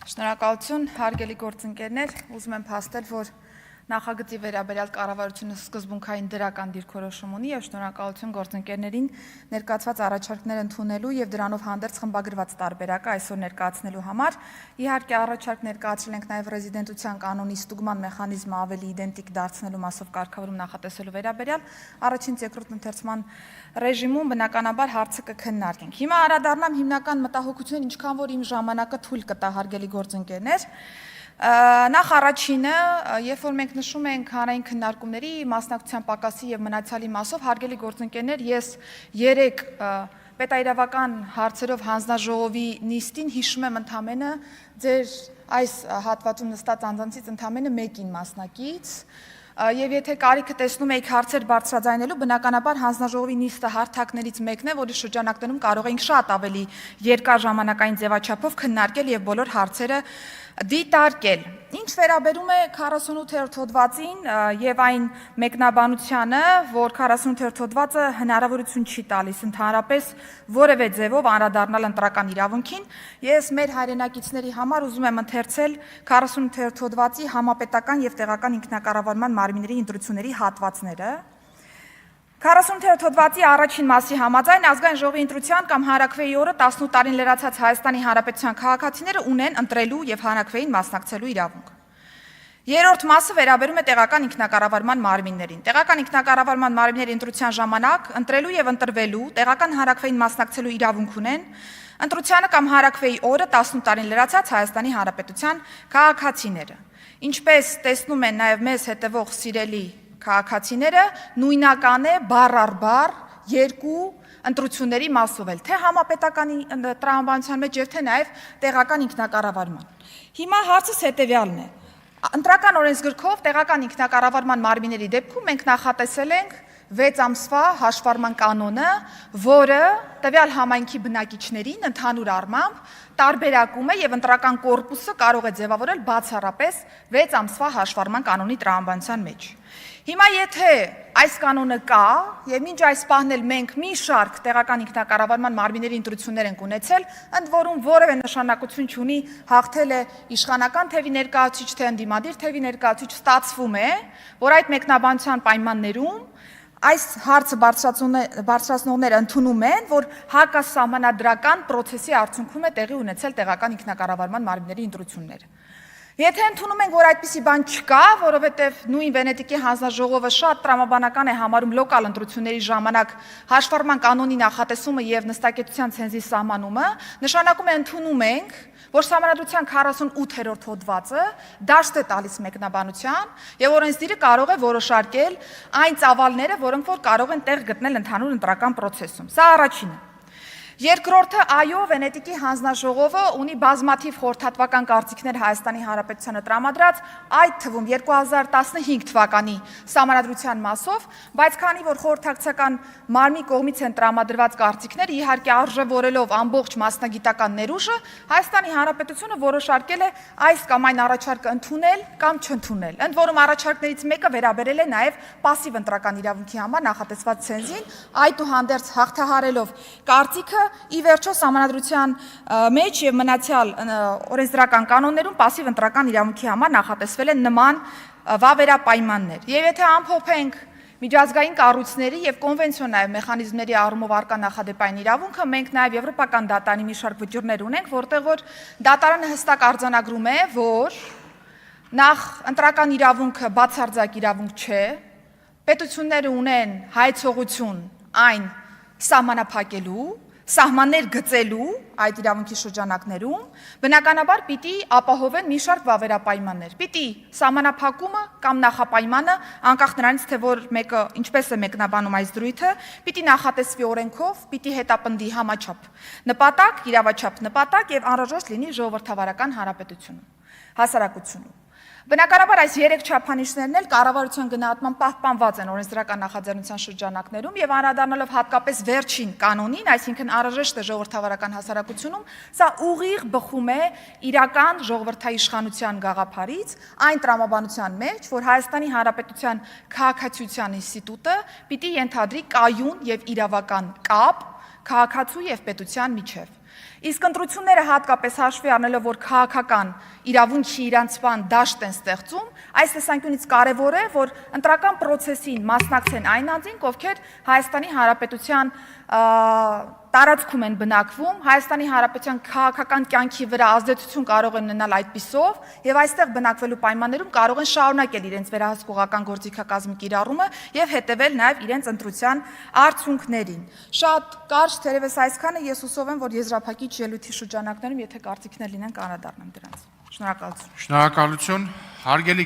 Շնորհակալություն, հարգելի գործընկերներ, ուզում եմ փաստել, որ նախագծի վերաբերյալ կառավարությունը սկզբունքային դրական դիրքորոշում ունի եւ շնորհակալություն գործընկերներին ներկայացված առաջարկներ ընդունելու եւ դրանով հանդերձ խմբագրված տարբերակը այսօր ներկայացնելու համար։ Իհարկե, առաջարկ ներկայացրել ենք նաեւ ռեզիդենտության կանոնի ստուգման մեխանիզմը ավելի իդենտիկ դարձնելու մասով կարգավորում նախատեսելու վերաբերյալ առաջին երկրորդ ընթերցման ռեժիմում բնականաբար հարցը կքննարկենք։ Հիմա անդրադառնամ հիմնական մտահոգություններին, ինչքան որ իմ ժամանակը թույլ կտա, հարգելի գործընկերներ։ Նախ առաջինը, երբ որ մենք նշում ենք հանրային քննարկումների մասնակցության պակասի եւ մնացյալի մասով, հարգելի գործընկերներ, ես 3 պետաիրավական հարցերով հանձնաժողովի նիստին հիշում եմ ընդամենը ձեր այս հատվածում նստած անձանցից ընդամենը մեկին մասնակից Եվ եթե կարիքը տեսնում եք հարցեր բարձրաձայնելու, բնականաբար հանձնաժողովի նիստը հարթակներից մեկն է, որի շրջանակներում կարող ենք շատ ավելի երկար ժամանակային ձևաչափով քննարկել եւ բոլոր հարցերը դիտարկել։ Ինչ վերաբերում է 48-րդ հոդվածին եւ այն մեկնաբանությանը, որ 48-րդ հոդվածը հնարավորություն չի տալիս ընդհանրապես որևէ ձևով անդրադառնալ ընտրական իրավունքին, ես մեր հայրենակիցների համար ուզում եմ ընթերցել 48-րդ հոդվածի համապետական եւ տեղական ինքնակառավարման մարմինների ընտրությունների հատվածները։ 48-րդ հոդվածի առաջին մասի համաձայն ազգային ժողովի ընտրության կամ հանրաքվեի օրը 18 տարին լրացած Հայաստանի Հանրապետության քաղաքացիները ունեն ընտրելու եւ հանրաքվեին մասնակցելու իրավունք։ Երրորդ մասը վերաբերում է տեղական ինքնակառավարման մարմիններին։ Տեղական ինքնակառավարման մարմինների ընտրության ժամանակ ընտրելու եւ ընտրվելու, տեղական հանրաքվեին մասնակցելու իրավունք ունեն ընտրությանը կամ հանրաքվեի օրը 18 տարին լրացած Հայաստանի Հանրապետության քաղաքացիները։ Ինչպես տեսնում են նաեւ մեզ հետևող սիրելի քաղաքացիները, նույնական է բառ առ բառ երկու ընտրությունների մասով էլ, թե համապետականի տրամաբանության մեջ եւ թե նաեւ տեղական ինքնակառավարման։ Հիմա հարցս հետեւյալն է. Ընտրական օրենսգրքով տեղական ինքնակառավարման մարմինների դեպքում մենք նախատեսել ենք 6 ամսվա հաշվառման կանոնը, որը տվյալ համայնքի բնակիչներին ընդհանուր առմամբ տարբերակում է եւ ընտրական կորպուսը կարող է ձևավորել բացառապես 6 ամսվա հաշվառման կանոնի տրամաբանության մեջ։ Հիմա եթե այս կանոնը կա եւ մինչ այս պահն էլ մենք մի շարք տեղական ինքնակառավարման մարմինների ընտրություններ ենք ունեցել, ընդ որում որևէ նշանակություն չունի հաղթել է իշխանական թևի ներկայացուցիչ թե ընդդիմադիր թևի ներկայացուցիչ, ստացվում է, որ այդ մեկնաբանության պայմաններում այս հարցը բարձրացնողները ընդունում են, որ հակասահմանադրական պրոցեսի արդյունքում է տեղի ունեցել տեղական ինքնակառավարման մարմինների ընտրությունները։ Եթե ընդունում ենք, որ այդպիսի բան չկա, որովհետև նույն Վենետիկի հանձնաժողովը շատ տրամաբանական է համարում լոկալ ընտրությունների ժամանակ հաշվառման կանոնի նախատեսումը եւ նստակեցության ցենզի սահմանումը, նշանակում է ընդունում ենք, որ Սահմանադրության 48-րդ հոդվածը դաշտ է տալիս մեկնաբանության եւ օրենսդիրը կարող է որոշարկել այն ծավալները, որոնք որ կարող են տեղ գտնել ընդհանուր ընտրական process-ում։ Սա առաջինը։ Երկրորդը, այո, Վենետիկի հանձնաժողովը ունի բազմաթիվ խորհրդատվական կարծիքներ Հայաստանի Հանրապետությանը տրամադրած, այդ թվում 2015 թվականի Սահմանադրության մասով, բայց քանի որ խորհրդակցական մարմնի կողմից են տրամադրված կարծիքները, իհարկե արժևորելով ամբողջ մասնագիտական ներուժը, Հայաստանի Հանրապետությունը որոշարկել է այս կամ այն առաջարկը ընդունել կամ չընդունել։ Ընդ որում առաջարկներից մեկը վերաբերել է նաև պասիվ ընտրական իրավունքի համար նախատեսված ցենզին, այդուհանդերձ հաղթահարելով կարծիքը ի վերջո Սահմանադրության մեջ եւ մնացյալ օրենսդրական կանոններում պասիվ ընտրական իրավունքի համար նախատեսվել են նման վավերապայմաններ։ Եվ եթե ամփոփենք միջազգային կառույցների եւ կոնվենցիոնալ մեխանիզմների առումով արկա նախադեպային իրավունքը, մենք նաեւ եվրոպական դատարանի մի շարք վճիռներ ունենք, որտեղ որ դատարանը հստակ արձանագրում է, որ նախ ընտրական իրավունքը բացարձակ իրավունք չէ, պետությունները ունեն հայցողություն այն սահմանափակելու, սահմաններ գծելու այդ իրավունքի շրջանակներում, բնականաբար պիտի ապահովեն մի շարք վավերապայմաններ։ Պիտի սահմանափակումը կամ նախապայմանը, անկախ նրանից, թե որ մեկը ինչպես է մեկնաբանում այս դրույթը, պիտի նախատեսվի օրենքով, պիտի հետապնդի համաչափ նպատակ, իրավաչափ նպատակ եւ անհրաժեշտ լինի ժողովրդավարական հանրապետությունում, հասարակությունում։ Բնականաբար այս 3 չափանիշներն էլ կառավարության գնահատման պահպանված են օրենսդրական նախաձեռնության շրջանակներում եւ անդրադառնալով հատկապես վերջին կանոնին, այսինքն անհրաժեշտ է ժողովրդավարական հասարակությունում, սա ուղիղ բխում է իրական ժողովրդաիշխանության գաղափարից, այն տրամաբանության մեջ, որ Հայաստանի Հանրապետության քաղաքացիության ինստիտուտը պիտի ենթադրի կայուն եւ իրավական կապ քաղաքացու եւ պետության միջեւ։ Իսկ ընտրությունները հատկապես հաշվի առնելով, որ քաղաքական իրավունքի իրանցման դաշտ են ստեղծում, այս տեսանկյունից կարևոր է, որ ընտրական process-ին մասնակցեն այն անձինք, ովքեր Հայաստանի Հանրապետության տարածքում են բնակվում, Հայաստանի Հանրապետության քաղաքական կյանքի վրա ազդեցություն կարող են ունենալ այդպիսով եւ այստեղ բնակվելու պայմաններում կարող են շարունակել իրենց վերահսկողական գործիքակազմի կիրառումը եւ հետեւել նաեւ իրենց ընտրության արդյունքներին։ Շատ կարճ թերևս այսքանը, ես հուսով եմ, որ եզրափակիչ ելույթի շրջանակներում, եթե կարծիքներ լինեն, կանրադառնամ դրանց։ Շնորհակալություն։ Շնորհակալություն, հարգելի